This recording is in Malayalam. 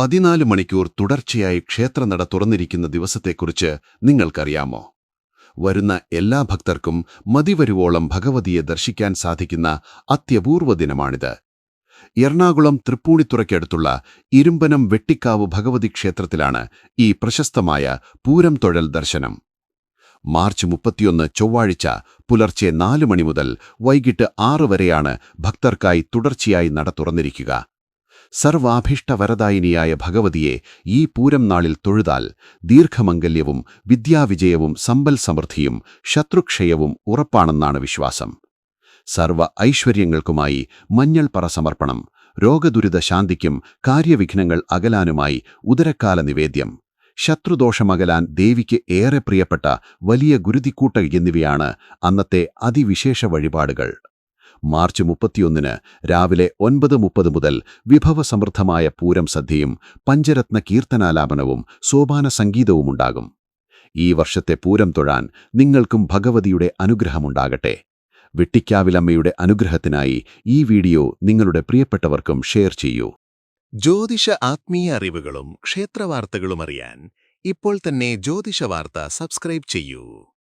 14 മണിക്കൂർ തുടർച്ചയായി ക്ഷേത്രനട തുറന്നിരിക്കുന്ന ദിവസത്തെക്കുറിച്ച് നിങ്ങൾക്കറിയാമോ? വരുന്ന എല്ലാ ഭക്തർക്കും മതിവരുവോളം ഭഗവതിയെ ദർശിക്കാൻ സാധിക്കുന്ന അത്യപൂർവ ദിനമാണിത്. എറണാകുളം തൃപ്പൂണിത്തുറയ്ക്കടുത്തുള്ള ഇരുമ്പനം വെട്ടിക്കാവ് ഭഗവതി ക്ഷേത്രത്തിലാണ് ഈ പ്രശസ്തമായ പൂരം തൊഴൽ ദർശനം. മാർച്ച് 31 ചൊവ്വാഴ്ച പുലർച്ചെ 4 മണി മുതൽ വൈകിട്ട് 6 വരെയാണ് ഭക്തർക്കായി തുടർച്ചയായി നട തുറന്നിരിക്കുക. സർവാഭീഷ്ടവരദായിനിയായ ഭഗവതിയെ ഈ പൂരം നാളിൽ തൊഴുതാൽ ദീർഘമംഗല്യവും വിദ്യാവിജയവും സമ്പൽ സമൃദ്ധിയും ശത്രുക്ഷയവും ഉറപ്പാണെന്നാണ് വിശ്വാസം. സർവ ഐശ്വര്യങ്ങൾക്കുമായി മഞ്ഞൾ പറ സമർപ്പണം, രോഗദുരിത ശാന്തിക്കും കാര്യവിഘ്നങ്ങൾ അകലാനുമായി ഉദരക്കാല നിവേദ്യം, ശത്രുദോഷമകലാൻ ദേവിക്ക് ഏറെ പ്രിയപ്പെട്ട വലിയ ഗുരുതിക്കൂട്ട എന്നിവയാണ് അന്നത്തെ അതിവിശേഷ വഴിപാടുകൾ. മാർച്ച് 31 രാവിലെ 9:30 മുതൽ വിഭവസമൃദ്ധമായ പൂരം സദ്യയും പഞ്ചരത്ന കീർത്തനാലാപനവും സോപാന സംഗീതവുമുണ്ടാകും. ഈ വർഷത്തെ പൂരം തൊഴാൻ നിങ്ങൾക്കും ഭഗവതിയുടെ അനുഗ്രഹമുണ്ടാകട്ടെ. വെട്ടിക്കാവിലമ്മയുടെ അനുഗ്രഹത്തിനായി ഈ വീഡിയോ നിങ്ങളുടെ പ്രിയപ്പെട്ടവർക്കും ഷെയർ ചെയ്യൂ. ജ്യോതിഷ ആത്മീയ അറിവുകളും ക്ഷേത്രവാർത്തകളും അറിയാൻ ഇപ്പോൾ തന്നെ ജ്യോതിഷ വാർത്ത സബ്സ്ക്രൈബ് ചെയ്യൂ.